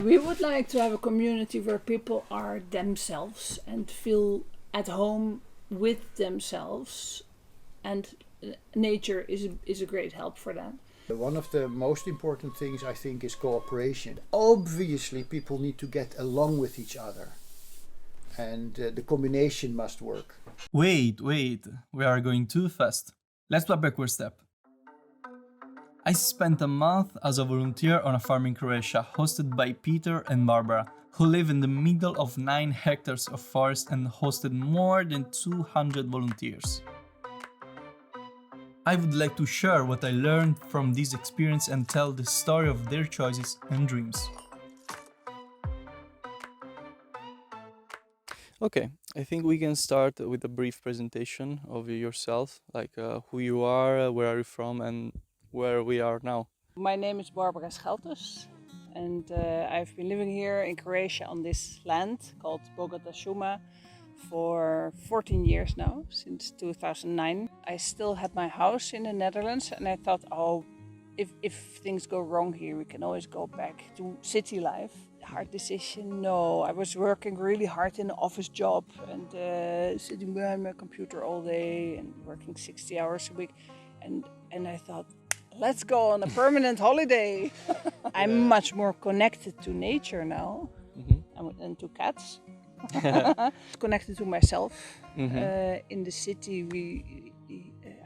We would like to have a community where people are themselves and feel at home with themselves, and nature is a great help for that. One of the most important things, I think, is cooperation. Obviously, people need to get along with each other, and the combination must work. Wait, we are going too fast. Let's do a backward step. I spent a month as a volunteer on a farm in Croatia, hosted by Peter and Barbara, who live in the middle of 9 hectares of forest and hosted more than 200 volunteers. I would like to share what I learned from this experience and tell the story of their choices and dreams. Okay, I think we can start with a brief presentation of yourself, like who you are, where are you from, and where we are now. My name is Barbara Scheltus, and I've been living here in Croatia on this land called Bogata Šuma for 14 years now, since 2009. I still had my house in the Netherlands, and I thought, if things go wrong here, we can always go back to city life. Hard decision? No. I was working really hard in an office job and sitting behind my computer all day and working 60 hours a week. And I thought, let's go on a permanent holiday. I'm much more connected to nature now and to cats. Connected to myself. In the city,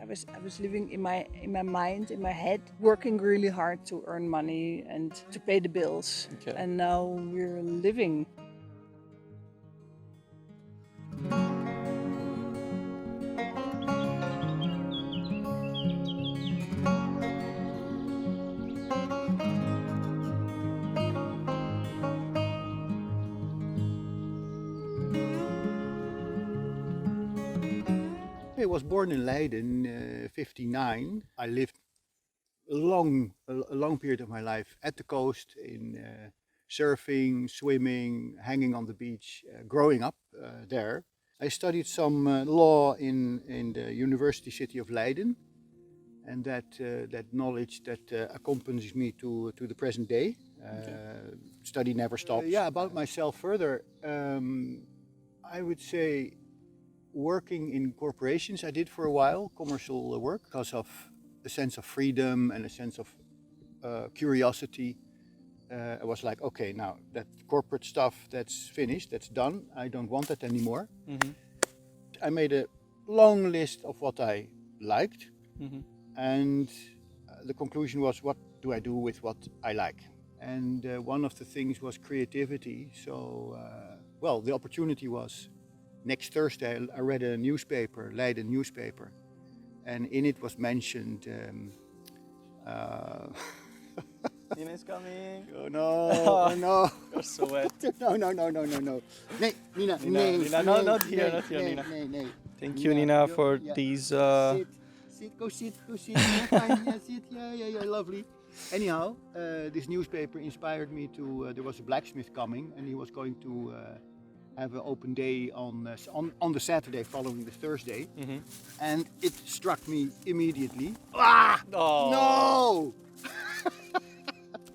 I was living in my mind, in my head, working really hard to earn money and to pay the bills. Okay. And now we're living. I was born in Leiden in 59. I lived a long period of my life at the coast in surfing, swimming, hanging on the beach, growing up there. I studied some law in the University City of Leiden, and that knowledge that accompanies me to the present day. Study never stops. About myself further, I would say working in corporations I did for a while, commercial work, because of a sense of freedom and a sense of curiosity. I was like, okay, now that corporate stuff, that's finished, that's done. I don't want that anymore. I made a long list of what I liked, and the conclusion was, what do I do with what I like? And one of the things was creativity. So, the opportunity was, next Thursday I read a newspaper, Leiden newspaper, and in it was mentioned Nina's coming. Oh no, oh no. You're so wet. No. Nee, Nina, Nina, no, not here, Nina. Nee. Thank you, Nina, for these... Go sit. Yeah, fine. Yeah, sit. Yeah, lovely. Anyhow, this newspaper inspired me to, there was a blacksmith coming, and he was going to have an open day on the Saturday following the Thursday, and it struck me immediately. No!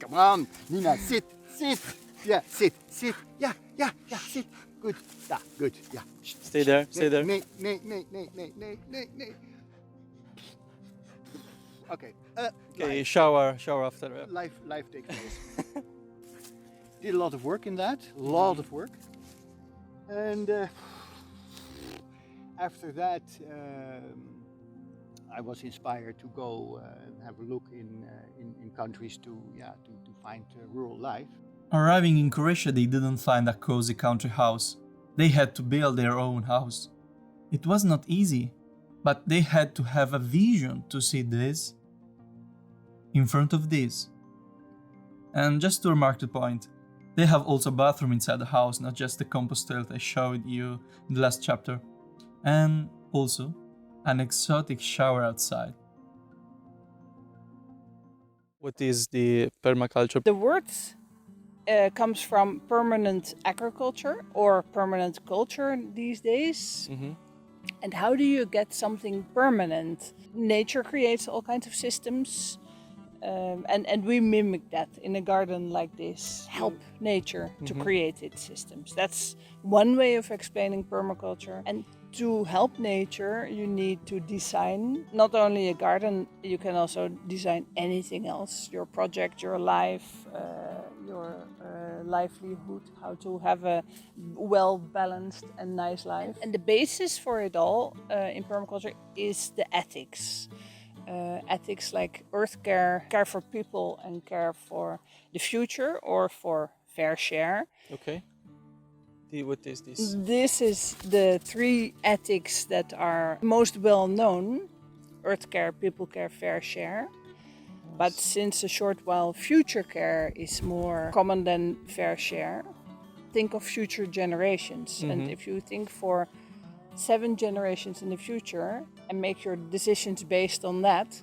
Come on, Nina, sit. Yeah, sit. Yeah, sit. Good. Yeah. Stay there. Nee. Okay. Okay, shower after. Life takes place. Did a lot of work in that. And after that, I was inspired to go and have a look in countries to find rural life. Arriving in Croatia, they didn't find a cozy country house. They had to build their own house. It was not easy, but they had to have a vision to see this in front of this. And just to remark the point, they have also a bathroom inside the house, not just the compost toilet I showed you in the last chapter. And also an exotic shower outside. What is the permaculture? The word comes from permanent agriculture or permanent culture these days. And how do you get something permanent? Nature creates all kinds of systems. And we mimic that in a garden like this. Help nature to create its systems. That's one way of explaining permaculture. And to help nature, you need to design not only a garden, you can also design anything else, your project, your life, your livelihood, how to have a well-balanced and nice life. And the basis for it all in permaculture is the ethics. Ethics like earth care, care for people and care for the future or for fair share. Okay. What is this? This is the three ethics that are most well known: earth care, people care, fair share. But since a short while, future care is more common than fair share. Think of future generations. And if you think for 7 generations in the future and make your decisions based on that,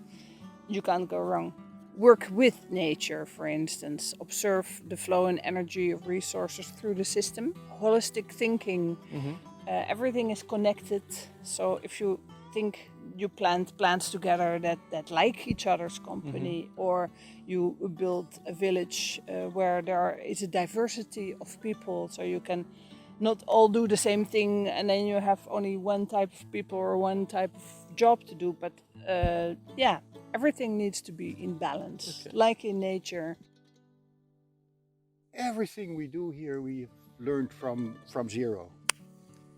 you can't go wrong. Work with nature, for instance. Observe the flow and energy of resources through the system. Holistic thinking. Everything is connected. So if you think you plant plants together that like each other's company, or you build a village where there is a diversity of people, so you can not all do the same thing and then you have only one type of people or one type of job to do, but everything needs to be in balance, like in nature. Everything we do here, we've learned from zero.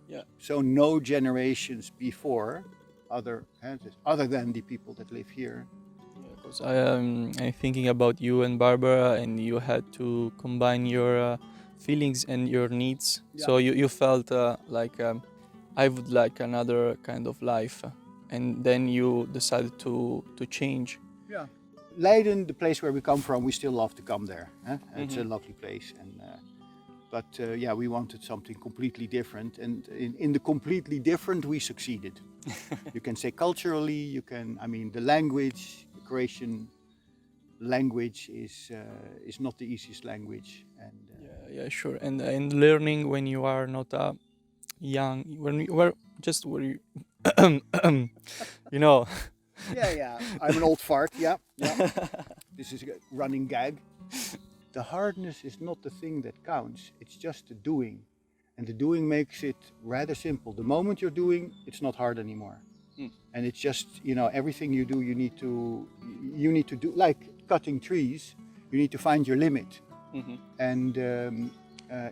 Yeah. So no generations before, other than the people that live here. Because I'm thinking about you and Barbara, and you had to combine your feelings and your needs. Yeah. So you felt like I would like another kind of life, and then you decided to change. Yeah. Leiden, the place where we come from, we still love to come there. It's a lovely place, but we wanted something completely different, and in the completely different we succeeded. You can say culturally, the language, the Croatian language is not the easiest language, and Yeah, sure. And learning when you are not young, when you were just you know. yeah, I'm an old fart. Yeah. This is a running gag. The hardness is not the thing that counts, it's just the doing. And the doing makes it rather simple. The moment you're doing, it's not hard anymore. And it's just, everything you do, you need to do, like cutting trees, you need to find your limit. And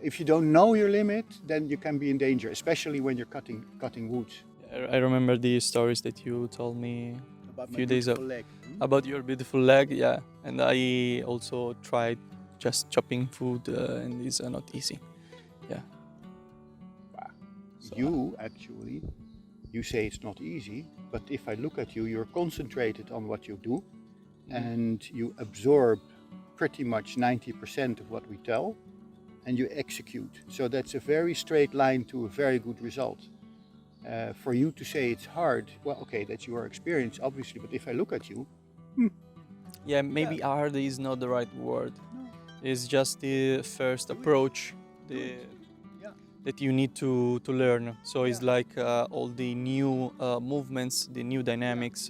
if you don't know your limit, then you can be in danger, especially when you're cutting woods. I remember the stories that you told me About a few days ago. leg. About your beautiful leg, yeah. And I also tried just chopping food, and it's not easy. Yeah. Wow. You say it's not easy, but if I look at you, you're concentrated on what you do, and you absorb pretty much 90% of what we tell, and you execute. So that's a very straight line to a very good result. For you to say it's hard, well, okay, that's your experience, obviously, but if I look at you... Yeah, maybe hard is not the right word. It's just the first approach that you need to learn. So it's like all the new movements, the new dynamics,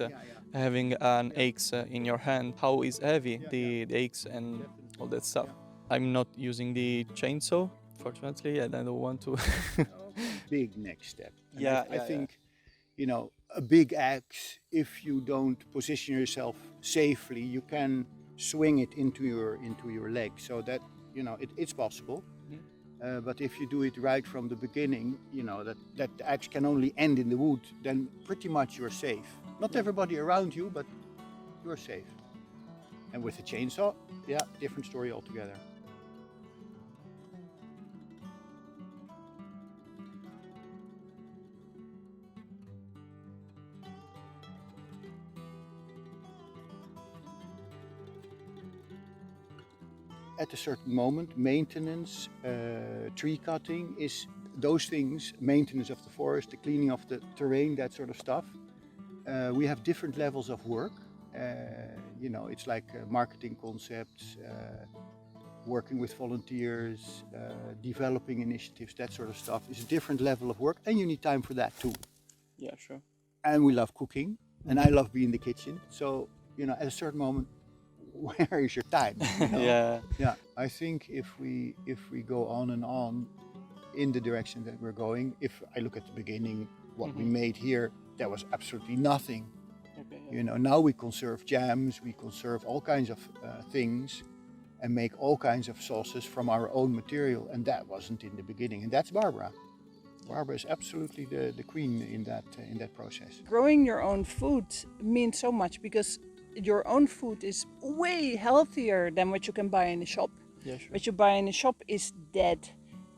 having an axe in your hand. How is heavy the axe and all that stuff. I'm not using the chainsaw, fortunately, and I don't want to. Big next step. And I think, a big axe, if you don't position yourself safely, you can swing it into your leg. So that, it's possible. But if you do it right from the beginning, that the axe can only end in the wood, then pretty much you're safe. Not everybody around you, but you're safe. And with a chainsaw, different story altogether. At a certain moment, maintenance, tree cutting is those things, maintenance of the forest, the cleaning of the terrain, that sort of stuff. We have different levels of work. It's like marketing concepts, working with volunteers, developing initiatives, that sort of stuff is a different level of work, and you need time for that too. Yeah, sure. And we love cooking, and I love being in the kitchen. So, at a certain moment, where is your time? You know? Yeah. Yeah, I think if we go on and on in the direction that we're going, if I look at the beginning, what we made here, there was absolutely nothing. Okay, You know, now we conserve jams, we conserve all kinds of things, and make all kinds of sauces from our own material, and that wasn't in the beginning. And that's Barbara. Barbara is absolutely the queen in that process. Growing your own food means so much because your own food is way healthier than what you can buy in the shop. Yeah, sure. What you buy in the shop is dead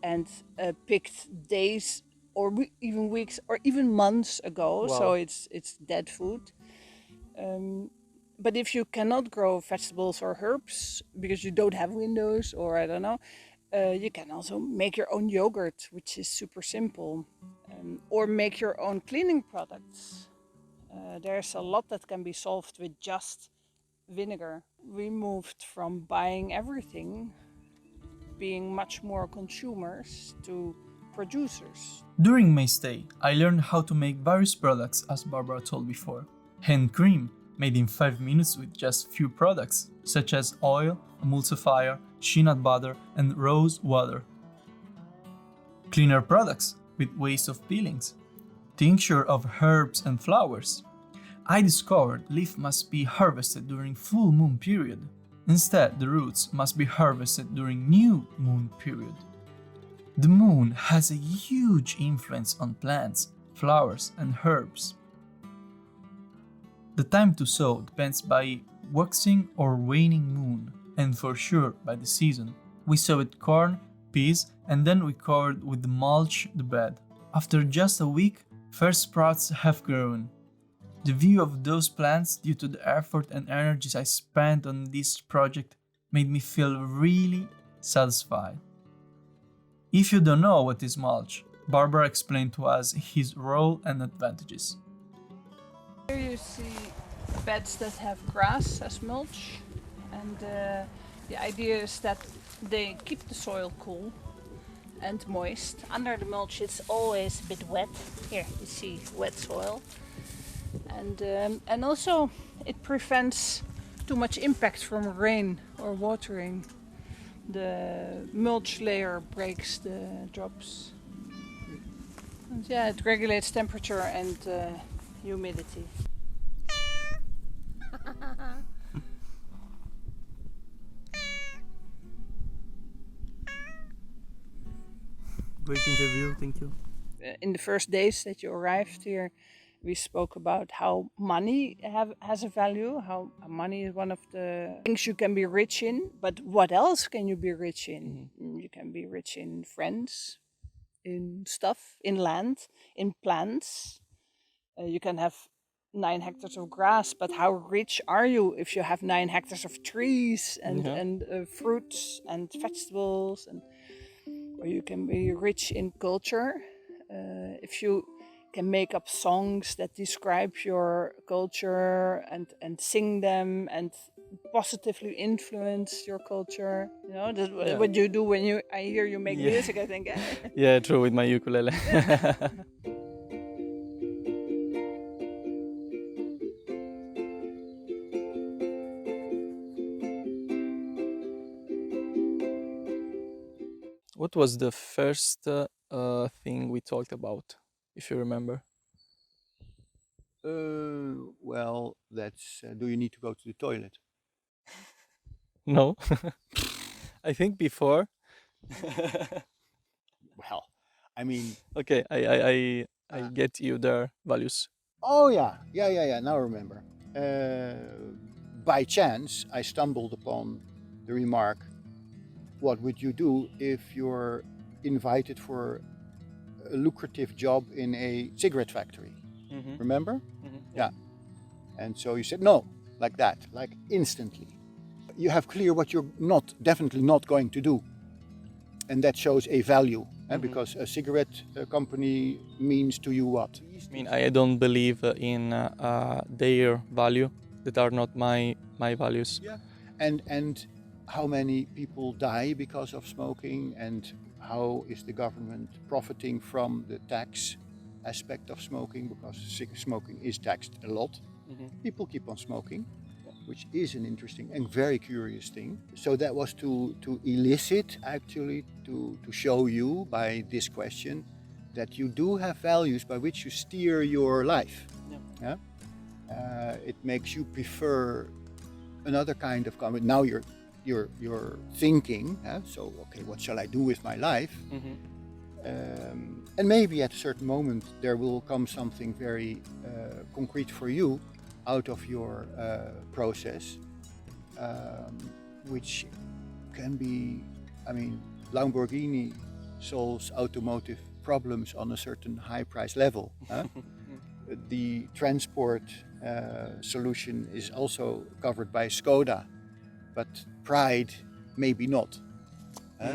and picked days or even weeks or even months ago. Wow. So it's dead food. But if you cannot grow vegetables or herbs because you don't have windows or I don't know, you can also make your own yogurt, which is super simple, or make your own cleaning products. There's a lot that can be solved with just vinegar. We moved from buying everything, being much more consumers, to producers. During my stay, I learned how to make various products as Barbara told before. Hand cream, made in 5 minutes with just few products, such as oil, emulsifier, shea nut butter, and rose water. Cleaner products, with waste of peelings. Tincture of herbs and flowers. I discovered leaf must be harvested during full moon period. Instead, the roots must be harvested during new moon period. The moon has a huge influence on plants, flowers, and herbs. The time to sow depends by waxing or waning moon, and for sure by the season. We sowed corn, peas, and then we covered with mulch the bed. After just a week, first sprouts have grown. The view of those plants, due to the effort and energies I spent on this project, made me feel really satisfied. If you don't know what is mulch, Barbara explained to us his role and advantages. Here you see beds that have grass as mulch, and the idea is that they keep the soil cool and moist. Under the mulch it's always a bit wet. Here you see wet soil, and also it prevents too much impact from rain or watering. The mulch layer breaks the drops. And yeah, it regulates temperature and humidity. Great interview, thank you. In the first days that you arrived here, we spoke about how money has a value, how money is one of the things you can be rich in, but what else can you be rich in? You can be rich in friends, in stuff, in land, in plants. You can have 9 hectares of grass, but how rich are you if you have 9 hectares of trees and fruits and vegetables? Or you can be rich in culture if you can make up songs that describe your culture and sing them and positively influence your culture. You know, that's what you do when I hear you make music, I think. Yeah, true, with my ukulele. What was the first thing we talked about, if you remember? Well, that's. Do you need to go to the toilet? No. I think before. Well, I mean. Okay, I get you their values. Oh yeah. Now I remember. By chance, I stumbled upon the remark, what would you do if you're invited for a lucrative job in a cigarette factory? Remember? Yeah. And so you said no, like that, like instantly. You have clear what you're definitely not going to do. And that shows a value, because a cigarette company means to you what? I mean, I don't believe in their value that are not my values. Yeah. And how many people die because of smoking, and how is the government profiting from the tax aspect of smoking, because smoking is taxed a lot. People keep on smoking. which is an interesting and very curious thing. So that was to elicit, actually, to show you by this question that you do have values by which you steer your life. Yeah? It makes you prefer another kind of comment. Now you're thinking, so okay, what shall I do with my life? And maybe at a certain moment there will come something very concrete for you out of your process, which can be, I mean, Lamborghini solves automotive problems on a certain high price level. The transport solution is also covered by Skoda, but pride maybe not.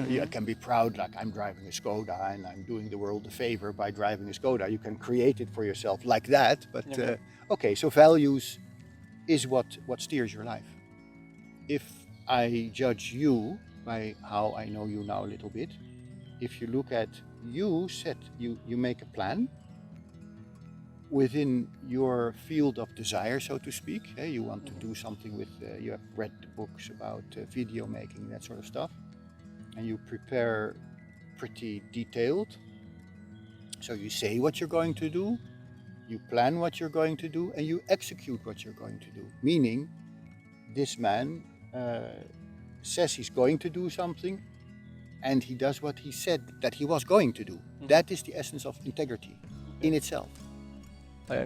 You can be proud, like I'm driving a Skoda and I'm doing the world a favor by driving a Skoda. You can create it for yourself like that, but okay, so values is what steers your life. If I judge you by how I know you now a little bit, if you look at you make a plan within your field of desire, so to speak. You want to do something with, you have read the books about video making, that sort of stuff, and you prepare pretty detailed. So you say what you're going to do, you plan what you're going to do, and you execute what you're going to do. Meaning, this man says he's going to do something, and he does what he said that he was going to do. That is the essence of integrity in itself.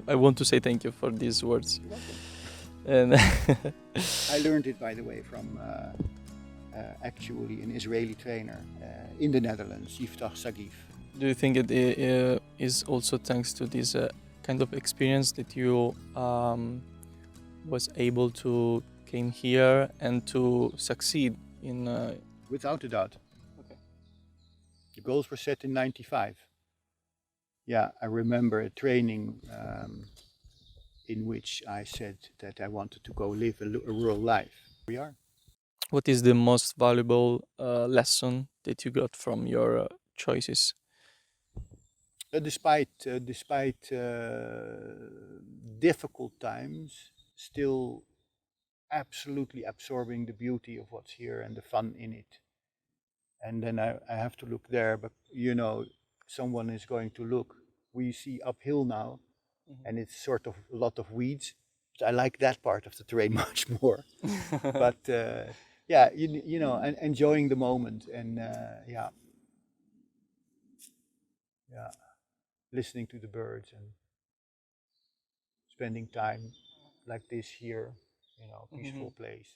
I want to say thank you for these words. You're welcome. And I learned it, by the way, from actually an Israeli trainer in the Netherlands, Yiftach Sagif. do you think it is also thanks to this kind of experience that you was able to came here and to succeed in? Without a doubt. Okay. The goals were set in '95. Yeah, I remember a training in which I said that I wanted to go live a rural life. We are. What is the most valuable lesson that you got from your choices? Despite difficult times, still absolutely absorbing the beauty of what's here and the fun in it. And then I have to look there, but you know, someone is going to look. We see uphill now, and it's sort of a lot of weeds. I like that part of the terrain much more. But yeah, you know, and enjoying the moment, and yeah, listening to the birds and spending time like this here, you know, peaceful place.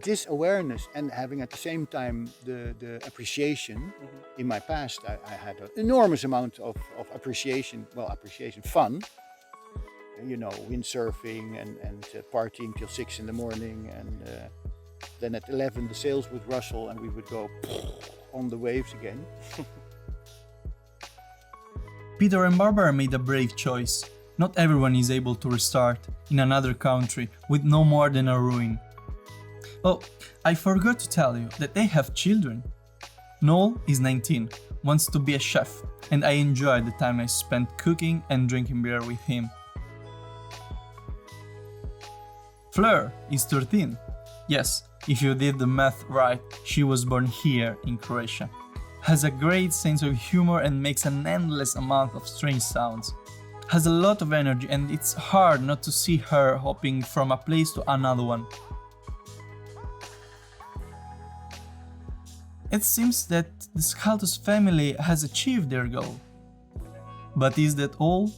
This awareness and having at the same time the appreciation. In my past, I had an enormous amount of appreciation, fun. You know, windsurfing and partying till 6 in the morning, and then at 11 the sails would rustle and we would go on the waves again. Peter and Barbara made a brave choice. Not everyone is able to restart in another country with no more than a ruin. Oh, I forgot to tell you that they have children. Noel is 19, wants to be a chef, and I enjoy the time I spent cooking and drinking beer with him. Fleur is 13. Yes, if you did the math right, she was born here in Croatia. Has a great sense of humor and makes an endless amount of strange sounds. Has a lot of energy, and it's hard not to see her hopping from a place to another one. It seems that the Scheltus family has achieved their goal. But is that all?